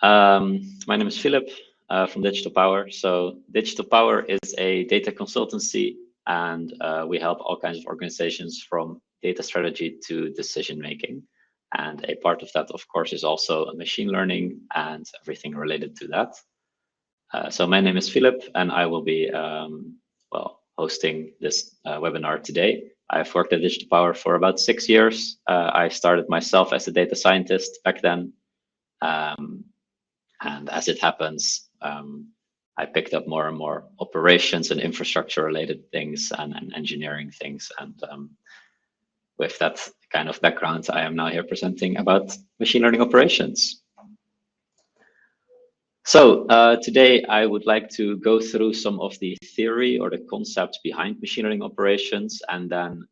My name is Philip from Digital Power. So Digital Power is a data consultancy, and we help all kinds of organizations from data strategy to decision making. And a part of that, of course, is also machine learning and everything related to that. So my name is Philip, and I will be hosting this webinar today. I've worked at Digital Power for about 6 years. I started myself as a data scientist back then. And as it happens, I picked up more and more operations and infrastructure related things and engineering things. And with that kind of background, I am now here presenting about machine learning operations. So today I would like to go through some of the theory or the concepts behind machine learning operations, and then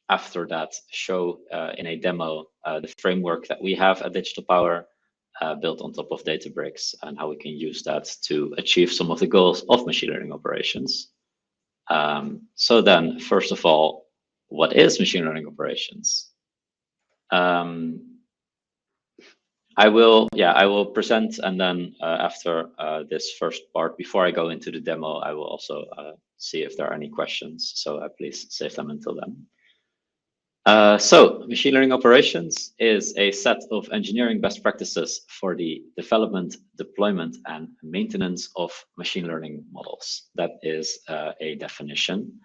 after that show in a demo the framework that we have at Digital Power built on top of Databricks and how we can use that to achieve some of the goals of machine learning operations. So then, first of all, what is machine learning operations? I will present, and then after this first part, before I go into the demo, I will also see if there are any questions. So please save them until then. So machine learning operations is a set of engineering best practices for the development, deployment, and maintenance of machine learning models. That is a definition.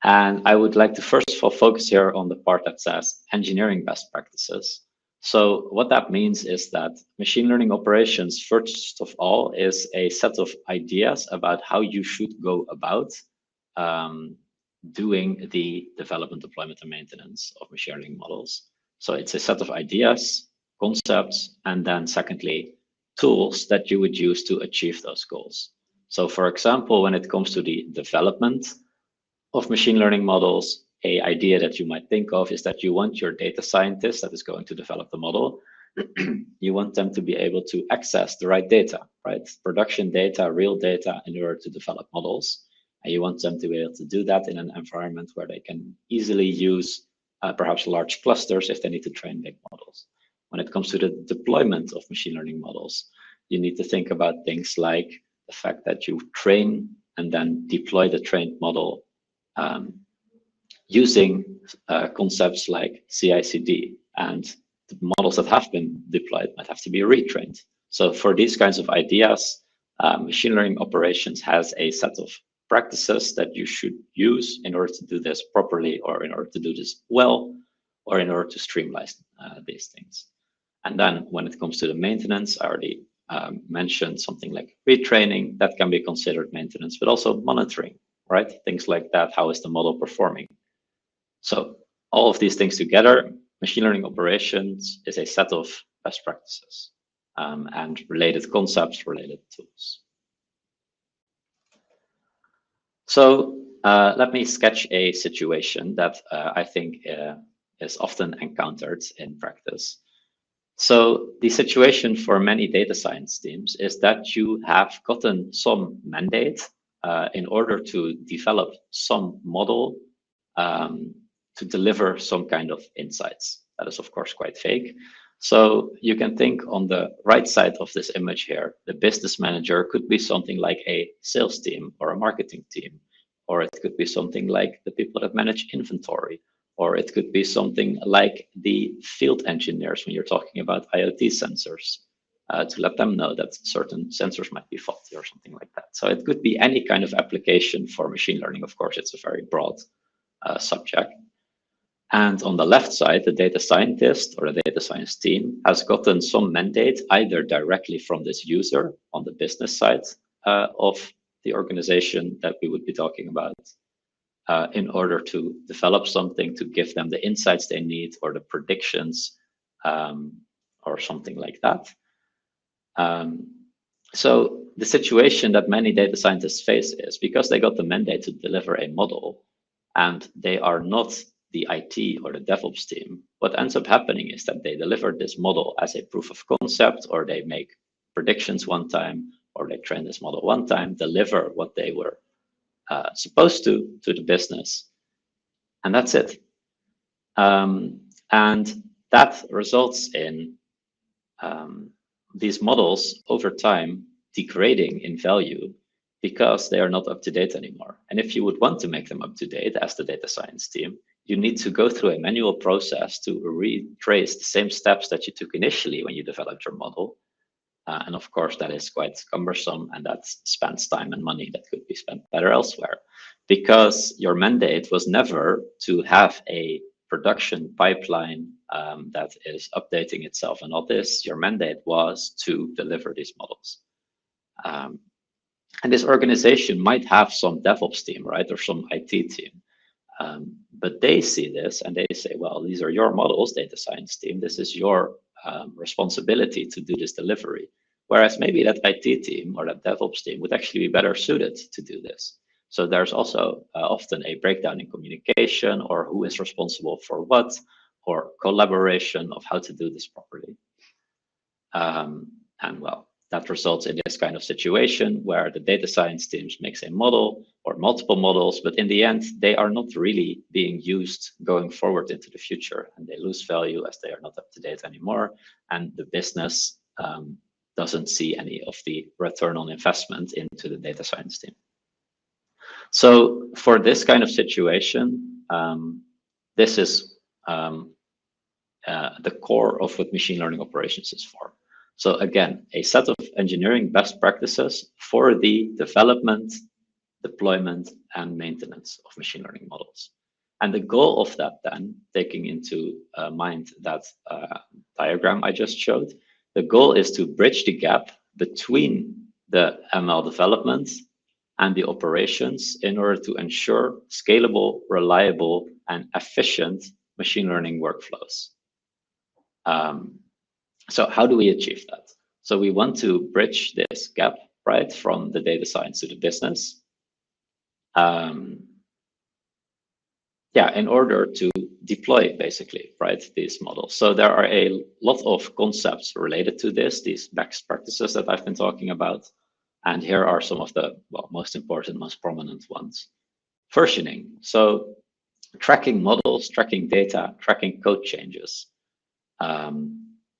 And I would like to first of all focus here on the part that says engineering best practices. So what that means is that machine learning operations, first of all, is a set of ideas about how you should go about doing the development, deployment, and maintenance of machine learning models. So it's a set of ideas, concepts, and then secondly, tools that you would use to achieve those goals. So for example, when it comes to the development of machine learning models, an idea that you might think of is that you want your data scientist that is going to develop the model, you want them to be able to access the right data, right? Production data, real data, in order to develop models. And you want them to be able to do that in an environment where they can easily use perhaps large clusters if they need to train big models. When it comes to the deployment of machine learning models, you need to think about things like the fact that you train and then deploy the trained model using concepts like CI/CD, and the models that have been deployed might have to be retrained. So for these kinds of ideas, machine learning operations has a set of practices that you should use in order to do this properly, or in order to do this well, or in order to streamline these things. And then when it comes to the maintenance, I already mentioned something like retraining. That can be considered maintenance, but also monitoring, right? Things like that. How is the model performing? So all of these things together, machine learning operations is a set of best practices and related concepts, related tools. So let me sketch a situation that I think is often encountered in practice. So the situation for many data science teams is that you have gotten some mandate in order to develop some model to deliver some kind of insights. That is, of course, quite vague. So you can think on the right side of this image here, the business manager could be something like a sales team or a marketing team, or it could be something like the people that manage inventory, or it could be something like the field engineers when you're talking about IoT sensors, to let them know that certain sensors might be faulty or something like that. So it could be any kind of application for machine learning. Of course, it's a very broad subject. And on the left side, the data scientist or the data science team has gotten some mandate either directly from this user on the business side of the organization that we would be talking about in order to develop something to give them the insights they need or the predictions or something like that. So the situation that many data scientists face is because they got the mandate to deliver a model and they are not the IT or the DevOps team, what ends up happening is that they deliver this model as a proof of concept, or they make predictions one time, or they train this model one time, deliver what they were supposed to the business, and that's it. And that results in these models over time degrading in value because they are not up to date anymore. And if you would want to make them up to date as the data science team, you need to go through a manual process to retrace the same steps that you took initially when you developed your model. And of course, that is quite cumbersome, and that spends time and money that could be spent better elsewhere, because your mandate was never to have a production pipeline that is updating itself and all this. Your mandate was to deliver these models. And this organization might have some DevOps team, right, or some IT team. But they see this and they say, well, these are your models, data science team. This is your responsibility to do this delivery. Whereas maybe that IT team or that DevOps team would actually be better suited to do this. So there's also often a breakdown in communication, or who is responsible for what, or collaboration of how to do this properly. And well, that results in this kind of situation where the data science teams makes a model or multiple models, but in the end, they are not really being used going forward into the future, and they lose value as they are not up to date anymore. And the business doesn't see any of the return on investment into the data science team. So for this kind of situation, this is the core of what machine learning operations is for. So again, a set of engineering best practices for the development, deployment, and maintenance of machine learning models. And the goal of that then, taking into mind that diagram I just showed, the goal is to bridge the gap between the ML development and the operations in order to ensure scalable, reliable, and efficient machine learning workflows. So how do we achieve that? So we want to bridge this gap, right, from the data science to the business. In order to deploy basically, right, these models. So there are a lot of concepts related to this, these best practices that I've been talking about. And here are some of the most important, most prominent ones. Versioning. So tracking models, tracking data, tracking code changes.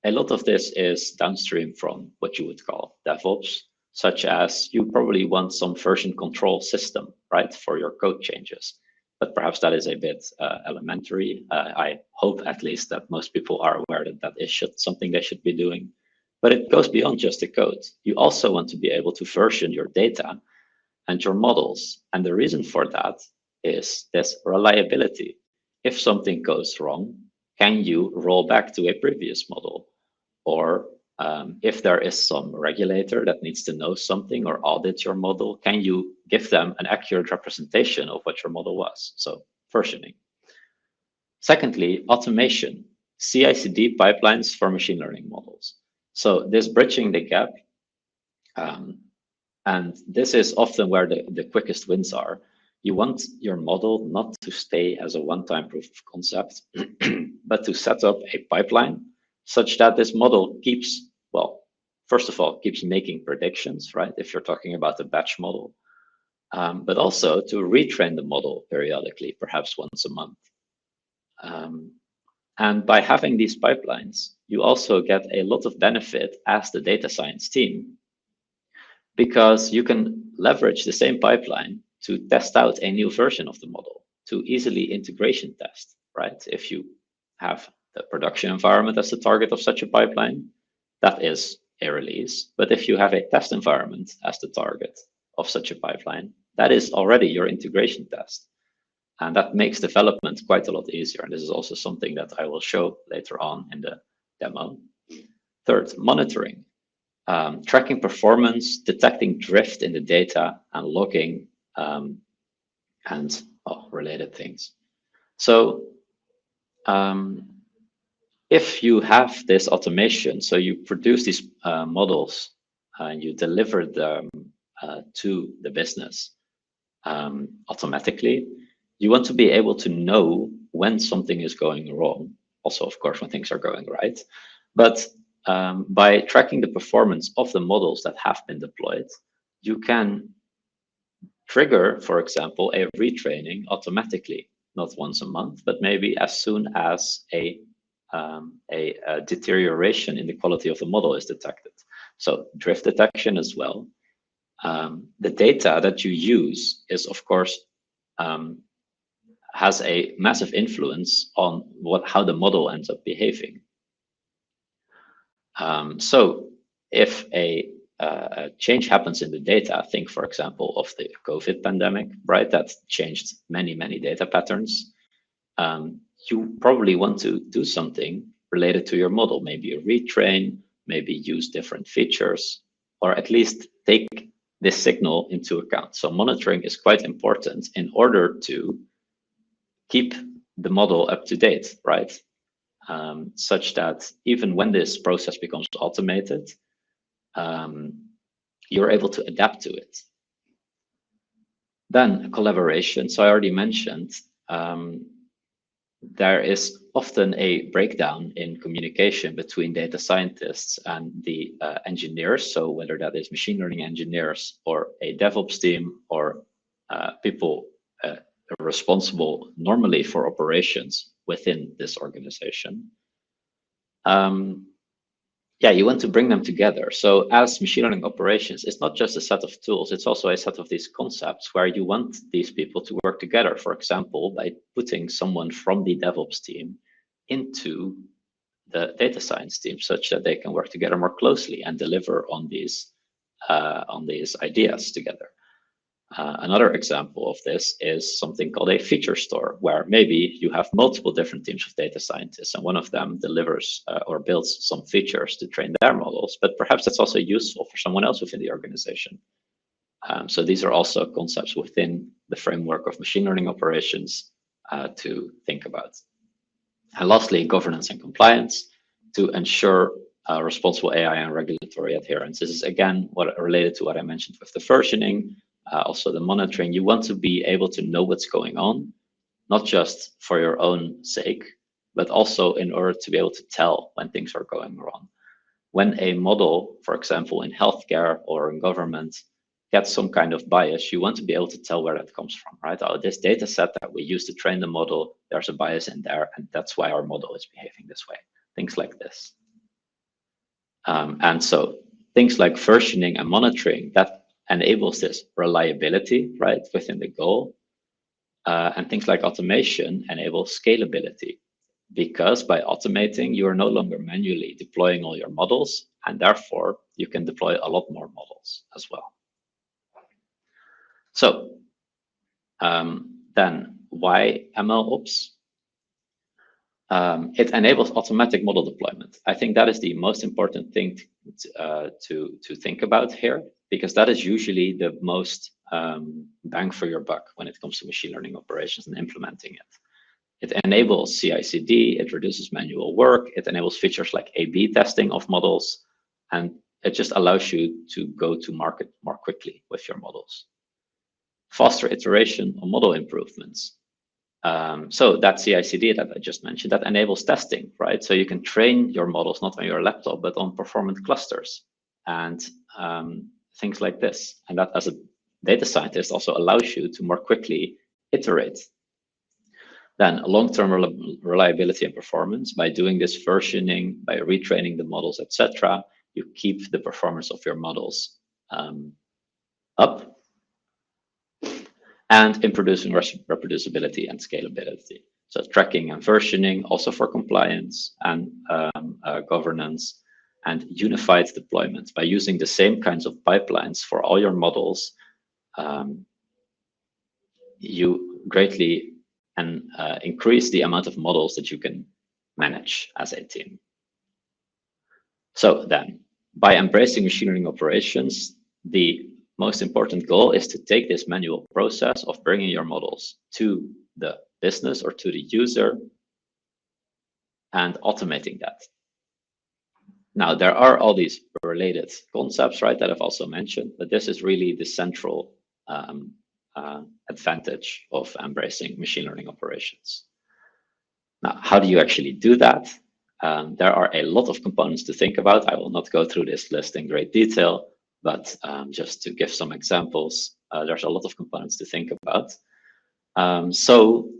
A lot of this is downstream from what you would call DevOps, such as you probably want some version control system, right, for your code changes. But perhaps that is a bit elementary. I hope at least that most people are aware that that is something they should be doing. But it goes beyond just the code. You also want to be able to version your data and your models. And the reason for that is this reliability. If something goes wrong, can you roll back to a previous model? Or if there is some regulator that needs to know something or audit your model, can you give them an accurate representation of what your model was? So versioning. Secondly, automation, CI/CD pipelines for machine learning models. So this bridging the gap, and this is often where the quickest wins are. You want your model not to stay as a one-time proof of concept, but to set up a pipeline such that this model keeps, first of all, keeps making predictions, right? If you're talking about a batch model, but also to retrain the model periodically, perhaps once a month. And by having these pipelines, you also get a lot of benefit as the data science team, because you can leverage the same pipeline to test out a new version of the model, to easily integration test, right? If you have the production environment as the target of such a pipeline, that is a release. But if you have a test environment as the target of such a pipeline, that is already your integration test. And that makes development quite a lot easier. And this is also something that I will show later on in the demo. Third, monitoring. Tracking performance, detecting drift in the data, and logging, and related things. So if you have this automation, so you produce these models and you deliver them to the business automatically, you want to be able to know when something is going wrong. Also, of course, when things are going right. But by tracking the performance of the models that have been deployed, you can trigger, for example, a retraining automatically, not once a month, but maybe as soon as a a deterioration in the quality of the model is detected. So drift detection as well. The data that you use is, of course, has a massive influence on how the model ends up behaving. So if a change happens in the data, think, for example, of the COVID pandemic, right? That changed many, many data patterns. You probably want to do something related to your model, maybe a retrain, maybe use different features, or at least take this signal into account. So monitoring is quite important in order to keep the model up to date, right? Such that even when this process becomes automated, you're able to adapt to it. Then collaboration. So I already mentioned there is often a breakdown in communication between data scientists and the engineers. So whether that is machine learning engineers or a DevOps team or people responsible normally for operations within this organization. Yeah, you want to bring them together. So as machine learning operations, it's not just a set of tools, it's also a set of these concepts where you want these people to work together. For example, by putting someone from the DevOps team into the data science team such that they can work together more closely and deliver on these ideas together. Another example of this is something called a feature store, where maybe you have multiple different teams of data scientists, and one of them delivers or builds some features to train their models, but perhaps that's also useful for someone else within the organization. So these are also concepts within the framework of machine learning operations to think about. And lastly, governance and compliance to ensure responsible AI and regulatory adherence. This is again related to what I mentioned with the versioning. Also the monitoring. You want to be able to know what's going on, not just for your own sake, but also in order to be able to tell when things are going wrong. When a model, for example, in healthcare or in government, gets some kind of bias, you want to be able to tell where that comes from, right? Oh, this data set that we use to train the model, there's a bias in there, and that's why our model is behaving this way. Things like this. And so things like versioning and monitoring, that enables this reliability, right, within the goal. And things like automation enable scalability, because by automating, you are no longer manually deploying all your models, and therefore you can deploy a lot more models as well. So then why MLOps? It enables automatic model deployment. I think that is the most important thing to think about here, because that is usually the most bang for your buck when it comes to machine learning operations and implementing it. It enables CI/CD, it reduces manual work, it enables features like A/B testing of models, and it just allows you to go to market more quickly with your models. Faster iteration on model improvements. So that CI/CD that I just mentioned, that enables testing, right? So you can train your models not on your laptop, but on performant clusters and things like this. And that, as a data scientist, also allows you to more quickly iterate. Then long-term reliability and performance. By doing this versioning, by retraining the models, etc., you keep the performance of your models up. And in producing reproducibility and scalability. So tracking and versioning, also for compliance and governance, and unified deployment. By using the same kinds of pipelines for all your models, you greatly increase the amount of models that you can manage as a team. So then, by embracing machine learning operations, the most important goal is to take this manual process of bringing your models to the business or to the user and automating that. Now, there are all these related concepts, right, that I've also mentioned, but this is really the central advantage of embracing machine learning operations. Now, how do you actually do that? There are a lot of components to think about. I will not go through this list in great detail, but just to give some examples, there's a lot of components to think about. So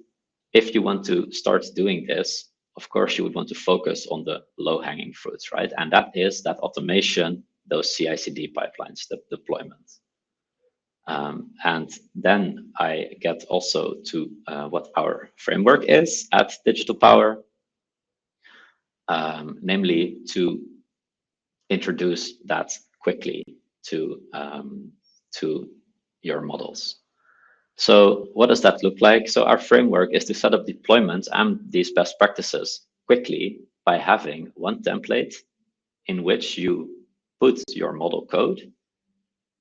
if you want to start doing this, of course, you would want to focus on the low-hanging fruits, right? And that is that automation, those CI/CD pipelines, the deployment. And then I get also to what our framework is at Digital Power, namely to introduce that quickly to your models. So what does that look like? So our framework is to set up deployments and these best practices quickly by having one template in which you put your model code.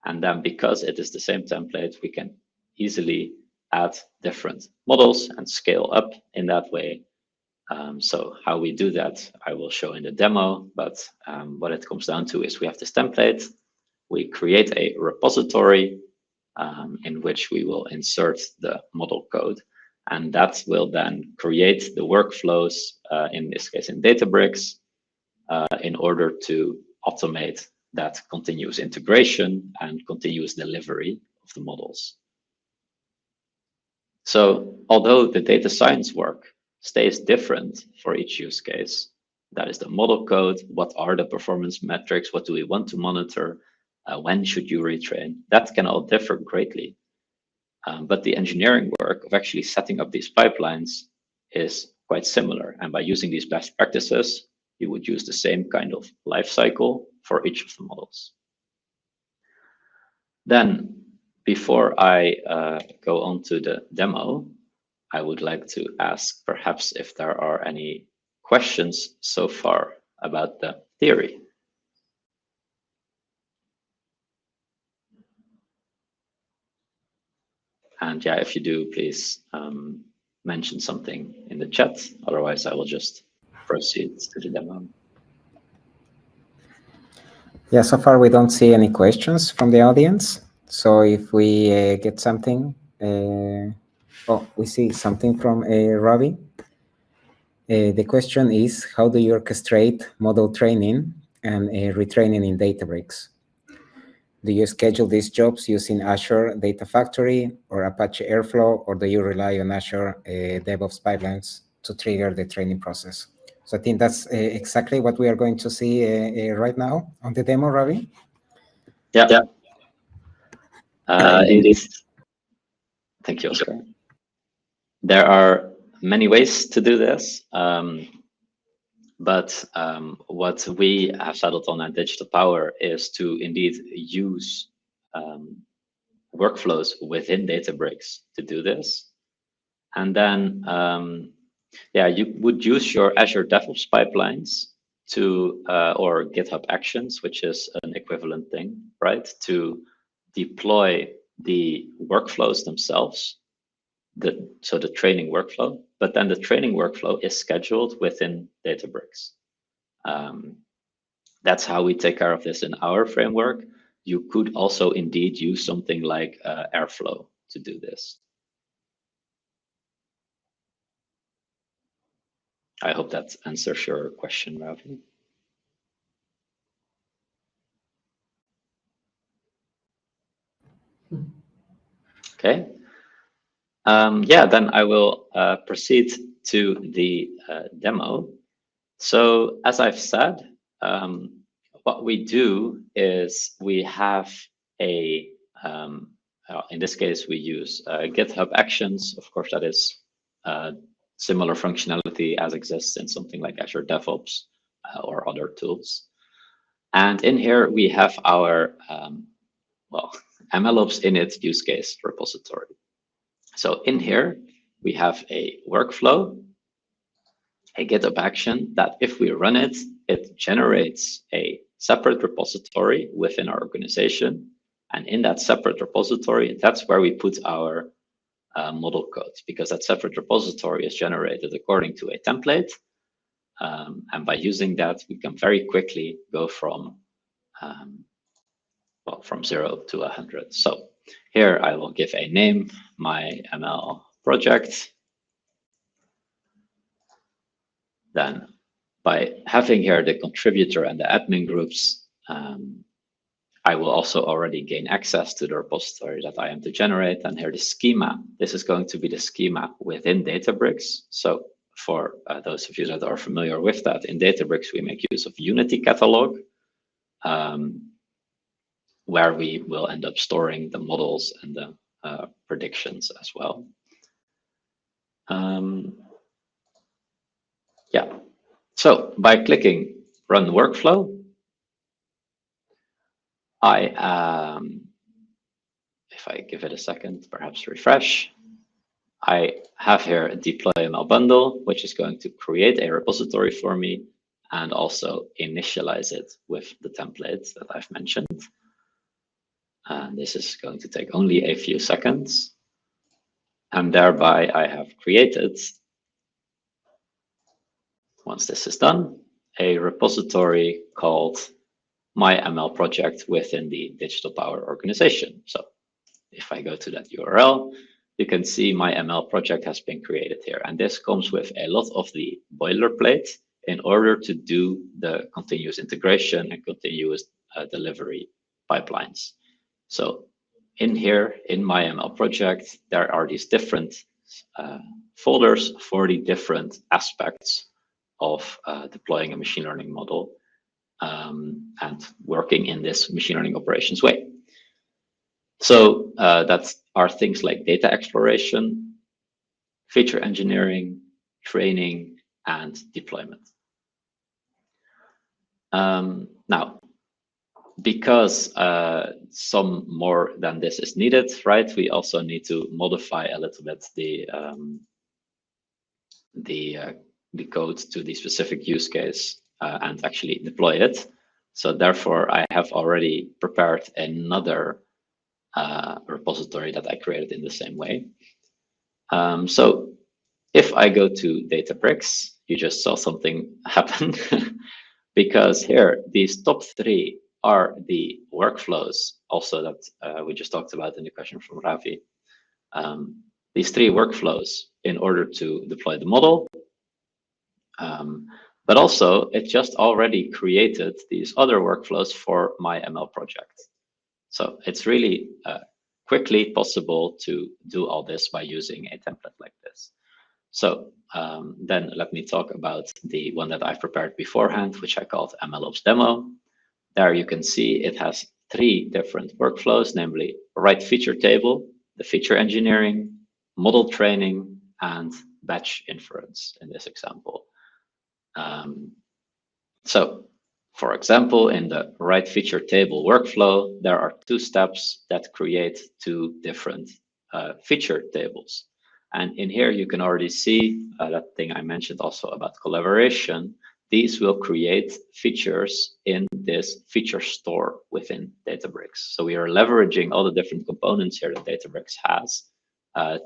And then because it is the same template, we can easily add different models and scale up in that way. So how we do that, I will show in the demo, but what it comes down to is we have this template, we create a repository in which we will insert the model code, and that will then create the workflows, in this case in Databricks, in order to automate that continuous integration and continuous delivery of the models. So although the data science work stays different for each use case, that is the model code, what are the performance metrics, what do we want to monitor, when should you retrain, that can all differ greatly. But the engineering work of actually setting up these pipelines is quite similar. And by using these best practices, you would use the same kind of life cycle for each of the models. Then, before I go on to the demo, I would like to ask perhaps if there are any questions so far about the theory. And yeah, if you do, please mention something in the chat. Otherwise, I will just proceed to the demo. Yeah, so far we don't see any questions from the audience. So if we get something, oh, we see something from Robbie. The question is, how do you orchestrate model training and retraining in Databricks? Do you schedule these jobs using Azure Data Factory or Apache Airflow, or do you rely on Azure DevOps pipelines to trigger the training process? So I think that's exactly what we are going to see right now on the demo, Ravi. Yeah. Indeed. Thank you, Oscar. There are many ways to do this, but what we have settled on at Digital Power is to indeed use workflows within Databricks to do this. And then, yeah, you would use your Azure DevOps pipelines to, or GitHub Actions, which is an equivalent thing, right? To deploy the workflows themselves, so the training workflow, but then the training workflow is scheduled within Databricks. That's how we take care of this in our framework. You could also indeed use something like Airflow to do this. I hope that answers your question, Ravi. Okay. Yeah, then I will proceed to the demo. So as I've said, what we do is we have a, in this case, we use GitHub Actions. Of course, that is similar functionality as exists in something like Azure DevOps or other tools. And in here, we have our, well, MLOps init use case repository. So in here, we have a workflow, a GitHub action that if we run it, it generates a separate repository within our organization. And in that separate repository, that's where we put our model code, because that separate repository is generated according to a template. And by using that, we can very quickly go from, well, from 0 to 100. So here I will give a name, my ML project. Then by having here the contributor and the admin groups, I will also already gain access to the repository that I am to generate. And here the schema, this is going to be the schema within Databricks. So for those of you that are familiar with that, in Databricks, we make use of Unity Catalog, where we will end up storing the models and the predictions as well. Yeah, so by clicking Run Workflow, if I give it a second, perhaps refresh, I have here a deploy ML bundle, which is going to create a repository for me and also initialize it with the templates that I've mentioned. And this is going to take only a few seconds. And thereby I have created, once this is done, a repository called My ML project within the Digital Power organization. So if I go to that URL, you can see my ML project has been created here. And this comes with a lot of the boilerplate in order to do the continuous integration and continuous delivery pipelines. So in here, in my ML project, there are these different folders for the different aspects of deploying a machine learning model and working in this machine learning operations way. So that are things like data exploration, feature engineering, training, and deployment. Now, because some more than this is needed, right? We also need to modify a little bit the code to the specific use case and actually deploy it. So therefore, I have already prepared another repository that I created in the same way. So if I go to Databricks, you just saw something happen because here, these top 3 are the workflows also that we just talked about in the question from Ravi. These 3 workflows in order to deploy the model, but also it just already created these other workflows for my ML project. So it's really quickly possible to do all this by using a template like this. So then let me talk about the one that I've prepared beforehand, which I called MLOps demo. There you can see it has 3 different workflows, namely write feature table, the feature engineering, model training, and batch inference in this example. So for example, in the write feature table workflow, there are 2 steps that create 2 different feature tables. And in here, you can already see that thing I mentioned also about collaboration. These will create features in this feature store within Databricks. So we are leveraging all the different components here that Databricks has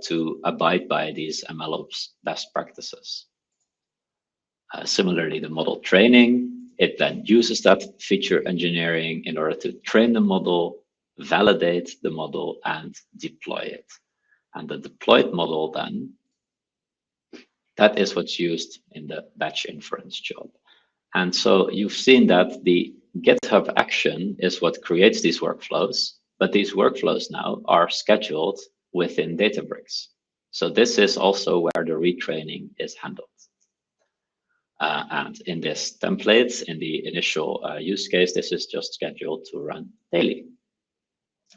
to abide by these MLOps best practices. Similarly, the model training, it then uses that feature engineering in order to train the model, validate the model, and deploy it. And the deployed model then, that is what's used in the batch inference job. And so you've seen that the GitHub action is what creates these workflows, but these workflows now are scheduled within Databricks. So this is also where the retraining is handled. And in this template, in the initial use case, this is just scheduled to run daily.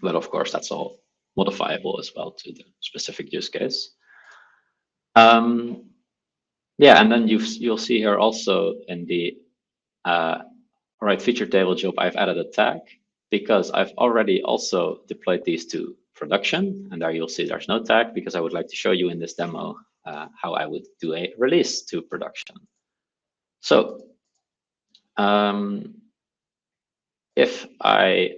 But of course, that's all modifiable as well to the specific use case. Yeah, and then you'll see here also in the write feature table job, I've added a tag because I've already also deployed these to production. And there you'll see there's no tag because I would like to show you in this demo how I would do a release to production. So if I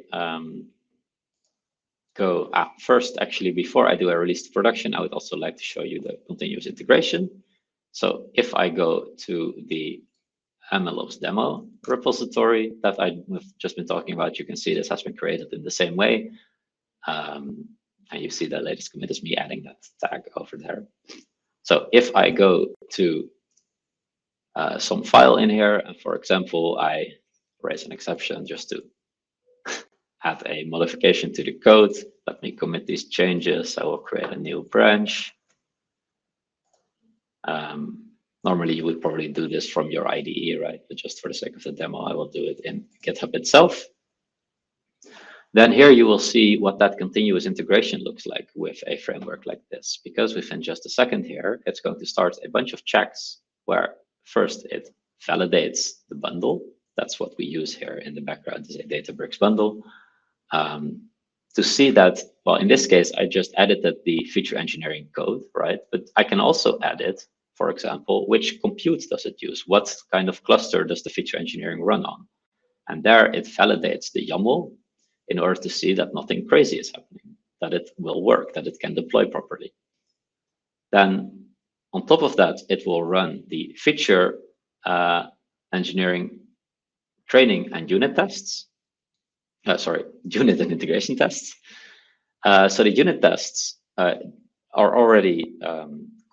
go first, actually, before I do a release to production, I would also like to show you the continuous integration. So if I go to the MLOps demo repository that I've just been talking about, you can see this has been created in the same way. And you see the latest commit is me adding that tag over there. So if I go to some file in here, and for example, I raise an exception just to add a modification to the code. Let me commit these changes. I will create a new branch. Normally, you would probably do this from your IDE, right? But just for the sake of the demo, I will do it in GitHub itself. Then here you will see what that continuous integration looks like with a framework like this. Because within just a second here, it's going to start a bunch of checks where first it validates the bundle. That's what we use here in the background is a Databricks bundle. To see that, well, in this case, I just edited the feature engineering code, right? But I can also edit, for example, which compute does it use? What kind of cluster does the feature engineering run on? And there it validates the YAML in order to see that nothing crazy is happening, that it will work, that it can deploy properly. Then on top of that, it will run the feature engineering training and unit tests. Unit and integration tests. So the unit tests are already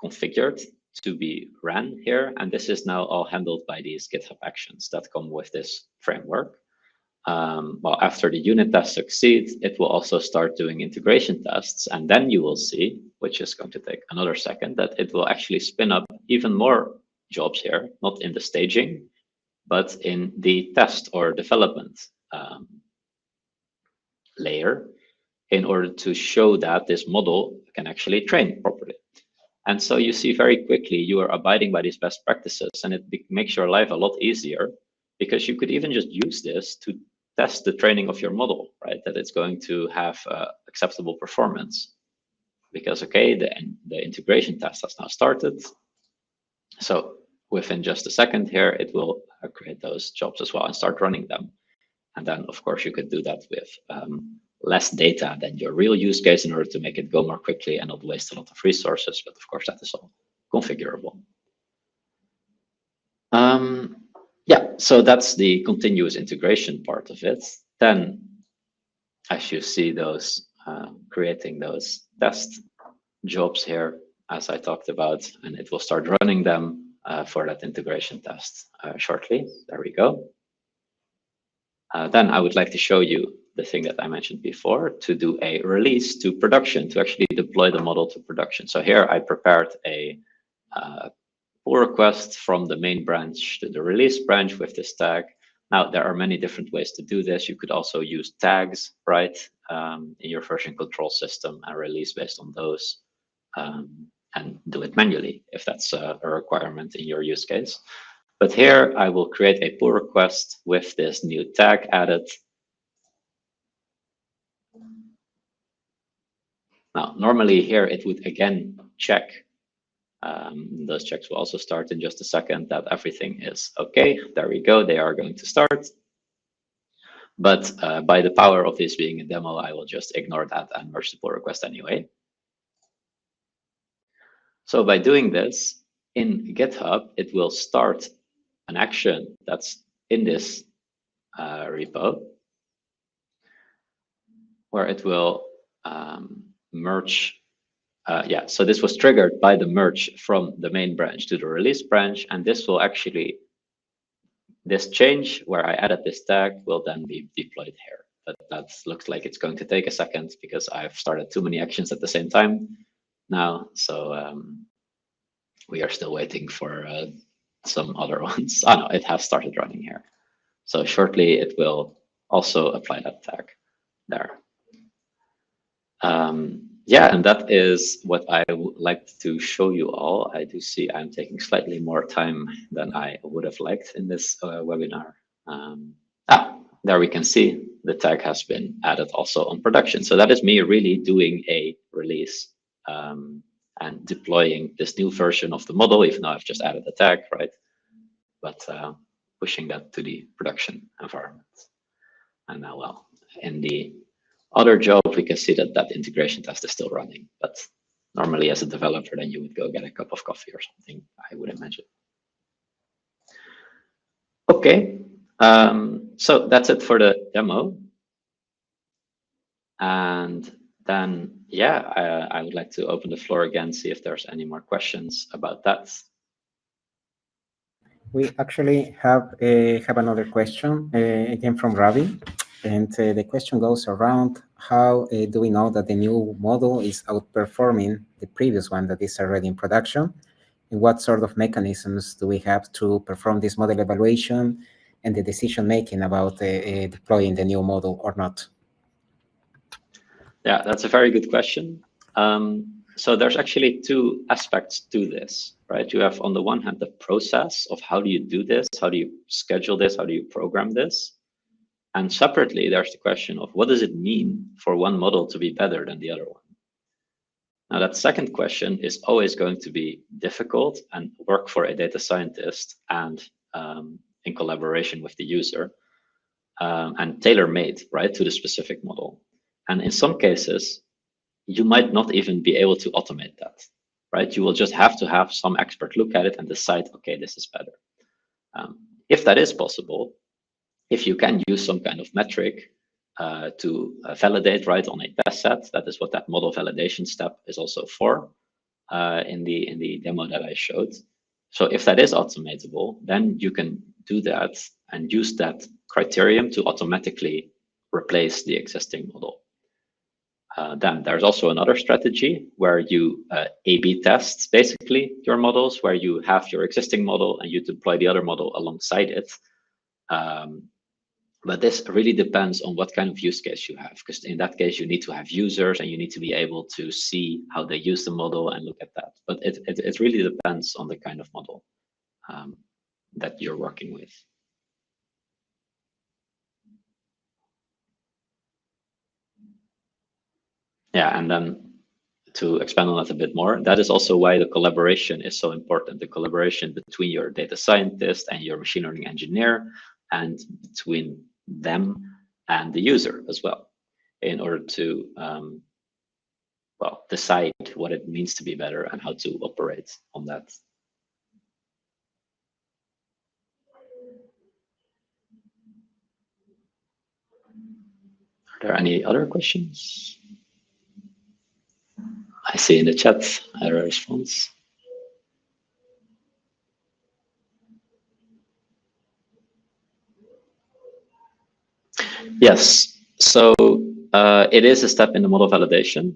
configured to be ran here. And this is now all handled by these GitHub actions that come with this framework. Well, after the unit test succeeds, it will also start doing integration tests. And then you will see, which is going to take another second, that it will actually spin up even more jobs here, not in the staging, but in the test or development layer in order to show that this model can actually train properly. And so you see very quickly you are abiding by these best practices, and it makes your life a lot easier because you could even just use this to test the training of your model, right? That it's going to have acceptable performance because, okay, the integration test has now started. So within just a second here, it will create those jobs as well and start running them. And then, of course, you could do that with less data than your real use case in order to make it go more quickly and not waste a lot of resources. But of course, that is all configurable. Yeah, so that's the continuous integration part of it. Then, as you see those creating those test jobs here, as I talked about, and it will start running them for that integration test shortly. There we go. Then I would like to show you the thing that I mentioned before, to do a release to production, to actually deploy the model to production. So here I prepared a pull request from the main branch to the release branch with this tag. Now, there are many different ways to do this. You could also use tags, right, in your version control system and release based on those, and do it manually if that's a requirement in your use case. But here I will create a pull request with this new tag added. Now, normally here it would again check. Those checks will also start in just a second that everything is okay. There we go. They are going to start. But by the power of this being a demo, I will just ignore that and merge the pull request anyway. So by doing this in GitHub, it will start an action that's in this repo where it will merge. Yeah, so this was triggered by the merge from the main branch to the release branch, and this will actually, this change where I added this tag will then be deployed here. But that looks like it's going to take a second because I've started too many actions at the same time now. So we are still waiting for some other ones. Oh no, it has started running here. So shortly it will also apply that tag there. Yeah, and that is what I would like to show you all. I do see I'm taking slightly more time than I would have liked in this webinar. There we can see the tag has been added also on production. So that is me really doing a release and deploying this new version of the model, even though I've just added a tag, right? But pushing that to the production environment. And now, well, in the other job, we can see that that integration test is still running. But normally as a developer, then you would go get a cup of coffee or something, I would imagine. Okay, so that's it for the demo. And then, yeah, I would like to open the floor again, see if there's any more questions about that. We actually have another question, again from Ravi. And the question goes around, how do we know that the new model is outperforming the previous one that is already in production? what sort of mechanisms do we have to perform this model evaluation and the decision making about deploying the new model or not? Yeah, that's a very good question. So there's actually two aspects to this, right? You have on the one hand the process of how do you do this, how do you schedule this, how do you program this, and separately there's the question of what does it mean for one model to be better than the other one. Now that second question is always going to be difficult and work for a data scientist and in collaboration with the user and tailor-made, right, to the specific model. And in some cases, you might not even be able to automate that, right? You will just have to have some expert look at it and decide, okay, this is better. If that is possible, if you can use some kind of metric to validate, right, on a test set, that is what that model validation step is also for in the demo that I showed. So if that is automatable, then you can do that and use that criterion to automatically replace the existing model. Then there's also another strategy where you A/B test basically your models, where you have your existing model and you deploy the other model alongside it. But this really depends on what kind of use case you have, because in that case, you need to have users and you need to be able to see how they use the model and look at that. But it really depends on the kind of model that you're working with. Yeah, and then to expand on that a bit more, that is also why the collaboration is so important. The collaboration between your data scientist and your machine learning engineer, and between them and the user as well, in order to well, decide what it means to be better and how to operate on that. Are there any other questions? I see in the chat a response. Yes, so it is a step in the model validation,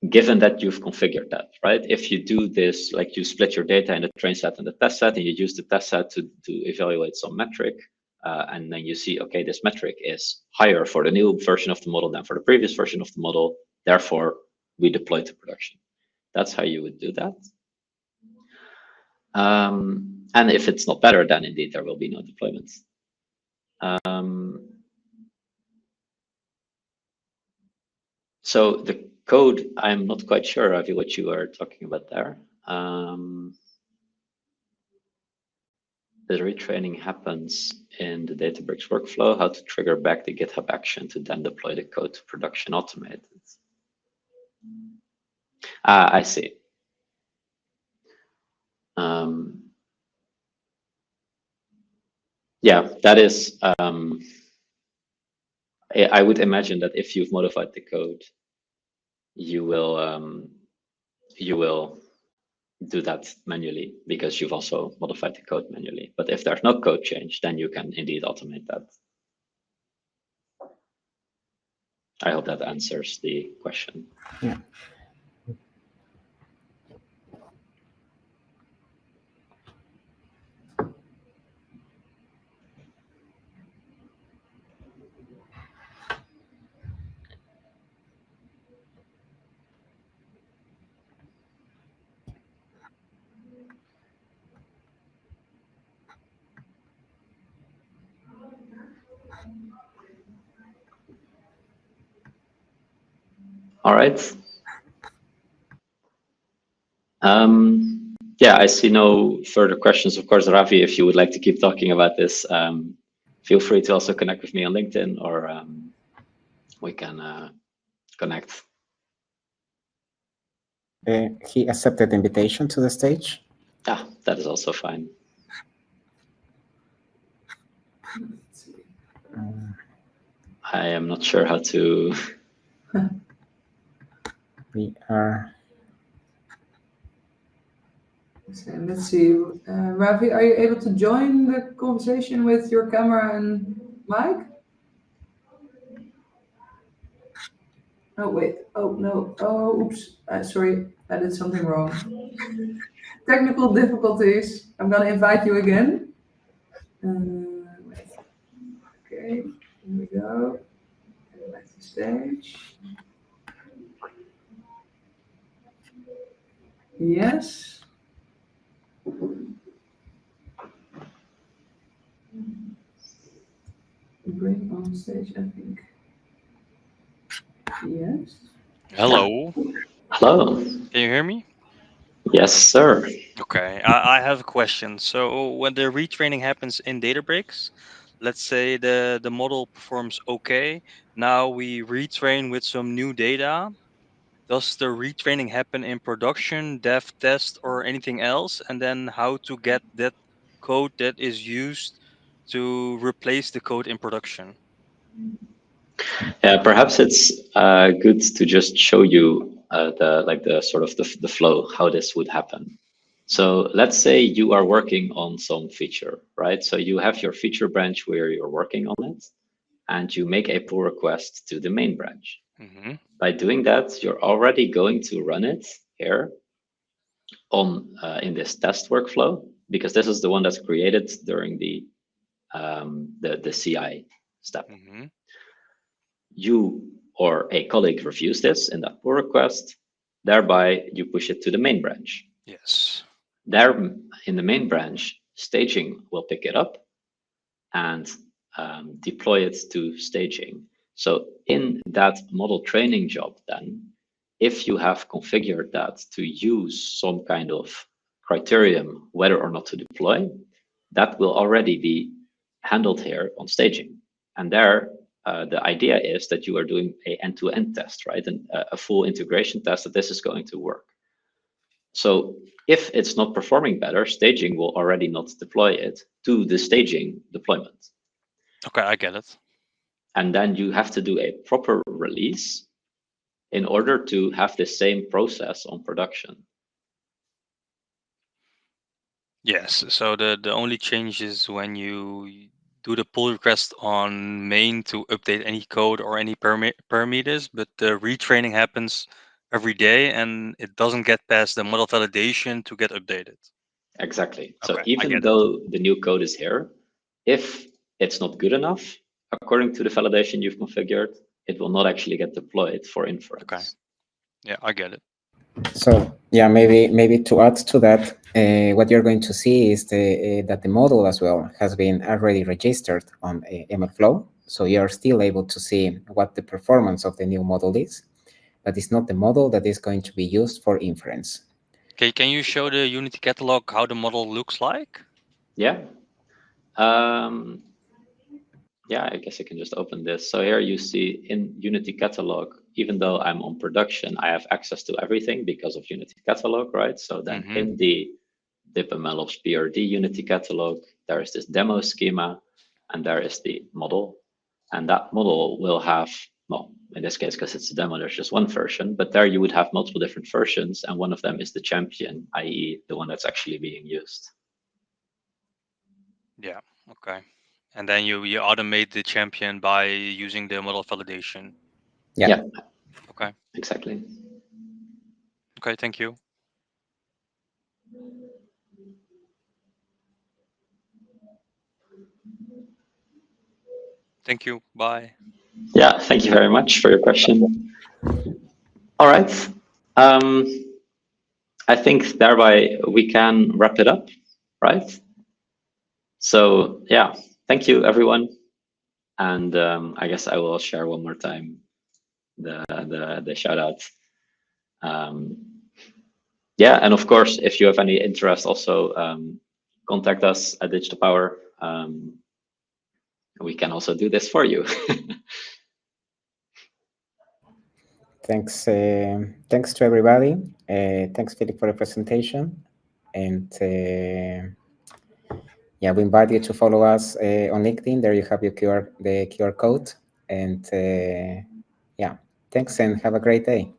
given that you've configured that, right? If you do this, like you split your data in the train set and the test set, and you use the test set to evaluate some metric, and then you see, okay, this metric is higher for the new version of the model than for the previous version of the model, therefore we deploy to production. That's how you would do that. And if it's not better, then indeed there will be no deployment. So the code, I'm not quite sure, Ravi, what you are talking about there. The retraining happens in the Databricks workflow, how to trigger back the GitHub action to then deploy the code to production automated. I see. Yeah, that is, I would imagine that if you've modified the code, you will do that manually because you've also modified the code manually. But if there's no code change, then you can indeed automate that. I hope that answers the question. Yeah. All right. Yeah, I see no further questions. Of course, Ravi, if you would like to keep talking about this, feel free to also connect with me on LinkedIn, or we can connect. He accepted the invitation to the stage. Ah, that is also fine. I am not sure how to. We are. So let's see. Ravi, are you able to join the conversation with your camera and mic? Oh, wait. Oh, no. Oh, oops. Sorry, I did something wrong. Technical difficulties. I'm going to invite you again. Wait. Okay, here we go. Go back to stage. Yes. Bring on stage, I think. Yes. Hello. Hello. Can you hear me? Yes, sir. Okay, I have a question. So when the retraining happens in Databricks, let's say the model performs okay. Now we retrain with some new data. Does the retraining happen in production, dev, test, or anything else? And then how to get that code that is used to replace the code in production? Yeah, perhaps it's good to just show you the sort of the flow, how this would happen. So let's say you are working on some feature, right? So you have your feature branch where you're working on it, and you make a pull request to the main branch. Mm-hmm. By doing that, you're already going to run it here on in this test workflow, because this is the one that's created during the CI step. Mm-hmm. You or a colleague reviews this in that pull request, thereby you push it to the main branch. Yes. There in the main branch, staging will pick it up and deploy it to staging. So in that model training job, then, if you have configured that to use some kind of criterion whether or not to deploy, that will already be handled here on staging. And there, the idea is that you are doing a end-to-end test, right? And a full integration test that this is going to work. So if it's not performing better, staging will already not deploy it to the staging deployment. Okay, I get it. And then you have to do a proper release in order to have the same process on production. Yes. So the only change is when you do the pull request on main to update any code or any parameters, but the retraining happens every day and it doesn't get past the model validation to get updated. Exactly. So Okay, I even get it. though the new code is here, if it's not good enough, according to the validation you've configured, it will not actually get deployed for inference. Okay. Yeah, I get it. So yeah, maybe to add to that, what you're going to see is that the model as well has been already registered on MLflow. So you're still able to see what the performance of the new model is, but it's not the model that is going to be used for inference. Okay, can you show the Unity catalog how the model looks like? Yeah. Yeah, I guess I can just open this. So here you see in Unity catalog, even though I'm on production, I have access to everything because of Unity catalog, right? So then in the dip MLOps PRD Unity catalog, there is this demo schema, and there is the model. And that model will have, well, in this case, because it's a demo, there's just one version, but there you would have multiple different versions, and one of them is the champion, i.e. the one that's actually being used. Yeah, okay. And then you automate the champion by using the model validation. Yeah. Okay. Exactly. Okay, thank you. Thank you. Bye. Yeah, thank you very much for your question. All right. I think thereby we can wrap it up, right? So yeah, thank you everyone. And I guess I will share one more time the shout out. Yeah, and of course, if you have any interest, also contact us at Digital Power. We can also do this for you. Thanks to everybody. Thanks, Philip, for the presentation. And yeah, we invite you to follow us on LinkedIn. There you have the QR code. And yeah, thanks and have a great day.